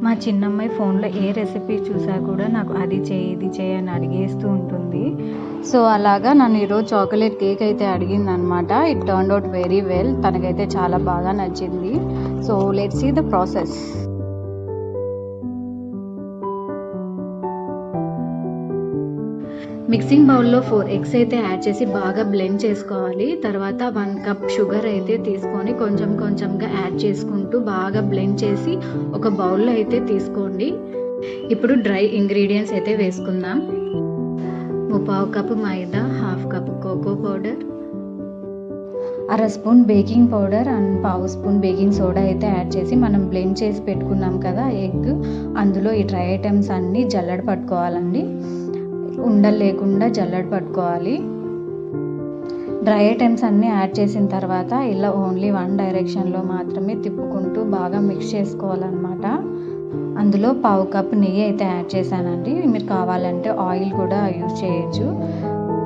మా చిన్నమ్మాయి ఫోన్లో ఏ రెసిపీ చూసా కూడా నాకు అది చేయి ఇది చేయి అని అడిగేస్తూ ఉంటుంది. సో అలాగా నన్ను ఈరోజు చాక్లెట్ కేక్ అయితే అడిగిందనమాట. It turned out very well. తనకైతే చాలా బాగా నచ్చింది. So let's see the process. Mixing బౌల్లో 4 ఎగ్స్ అయితే యాడ్ చేసి బాగా బ్లెండ్ చేసుకోవాలి. తర్వాత 1 కప్ షుగర్ అయితే తీసుకొని కొంచెం కొంచెంగా యాడ్ చేసుకుంటూ బాగా బ్లెండ్ చేసి ఒక బౌల్లో అయితే తీసుకోండి. ఇప్పుడు డ్రై ఇంగ్రీడియంట్స్ అయితే వేసుకుందాం. 1/4 cup maida, 1/2 cup cocoa powder, 1/2 spoon baking powder and 1/2 spoon baking soda అయితే యాడ్ చేసి మనం బ్లెండ్ చేసి పెట్టుకున్నాం కదా ఎగ్, అందులో ఈ డ్రై ఐటమ్స్ అన్నీ జల్లెడ పట్టుకోవాలండి. ఉండలు లేకుండా జల్లెడ పట్టుకోవాలి. డ్రై ఐటమ్స్ అన్నీ యాడ్ చేసిన తర్వాత ఇలా ఓన్లీ 1 డైరెక్షన్లో మాత్రమే తిప్పుకుంటూ బాగా మిక్స్ చేసుకోవాలన్నమాట. అందులో 1/2 కప్ నెయ్యి అయితే యాడ్ చేశానండి. మీరు కావాలంటే ఆయిల్ కూడా యూజ్ చేయొచ్చు.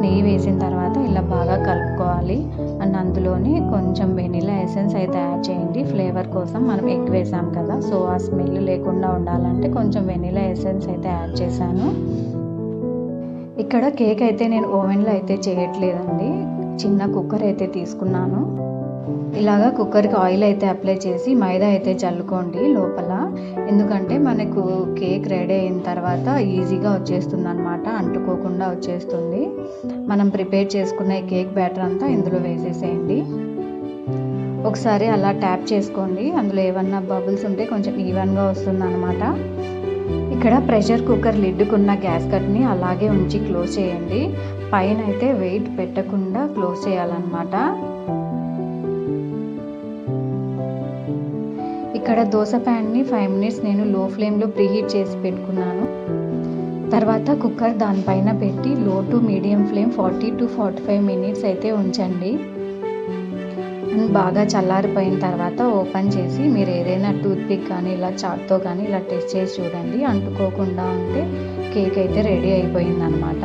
నెయ్యి వేసిన తర్వాత ఇలా బాగా కలుపుకోవాలి. అండ్ అందులోనే కొంచెం వెనిలా ఎసెన్స్ అయితే యాడ్ చేయండి ఫ్లేవర్ కోసం. మనం ఎగ్ వేసాం కదా, సో ఆ స్మెల్ లేకుండా ఉండాలంటే కొంచెం వెనిలా ఎసెన్స్ అయితే యాడ్ చేశాను. ఇక్కడ కేక్ అయితే నేను ఓవెన్లో అయితే చేయట్లేదండి. చిన్న కుక్కర్ అయితే తీసుకున్నాను. ఇలాగా కుక్కర్కి ఆయిల్ అయితే అప్లై చేసి మైదా అయితే చల్లుకోండి లోపల. ఎందుకంటే మనకు కేక్ రెడీ అయిన తర్వాత ఈజీగా వచ్చేస్తుంది అనమాట, అంటుకోకుండా వచ్చేస్తుంది. మనం ప్రిపేర్ చేసుకున్న కేక్ బ్యాటర్ అంతా ఇందులో వేసేసేయండి. ఒకసారి అలా ట్యాప్ చేసుకోండి. అందులో ఏమన్నా బబుల్స్ ఉంటే కొంచెం ఈవెన్గా వస్తుంది అనమాట. ఇక్కడ ప్రెషర్ కుక్కర్ లిడ్డుకున్న గ్యాస్ కట్ని అలాగే ఉంచి క్లోజ్ చేయండి. పైన అయితే వెయిట్ పెట్టకుండా క్లోజ్ చేయాలన్నమాట. ఇక్కడ దోశ ప్యాన్ని 5 మినిట్స్ నేను లో ఫ్లేమ్లో ప్రీహీట్ చేసి పెట్టుకున్నాను. తర్వాత కుక్కర్ దానిపైన పెట్టి లో to medium flame 40 to 45 minutes అయితే ఉంచండి. బాగా చల్లారిపోయిన తర్వాత ఓపెన్ చేసి మీరు ఏదైనా టూత్పిక్ కానీ ఇలా చాక్తో కానీ ఇలా టెస్ట్ చేసి చూడండి. అంటుకోకుండా ఉంటే కేక్ అయితే రెడీ అయిపోయింది అనమాట.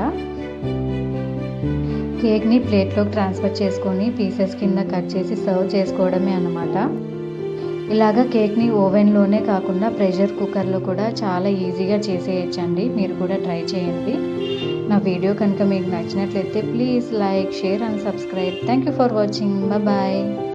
కేక్ని ప్లేట్లోకి ట్రాన్స్ఫర్ చేసుకొని పీసెస్ కింద కట్ చేసి సర్వ్ చేసుకోవడమే అనమాట. ఇలాగా కేక్ని ఓవెన్లోనే కాకుండా ప్రెషర్ కుక్కర్లో కూడా చాలా ఈజీగా చేసేయచ్చండి. మీరు కూడా ట్రై చేయండి. నా వీడియో కనుక మీకు నచ్చినట్లయితే please like, share and subscribe. Thank you for watching. Bye.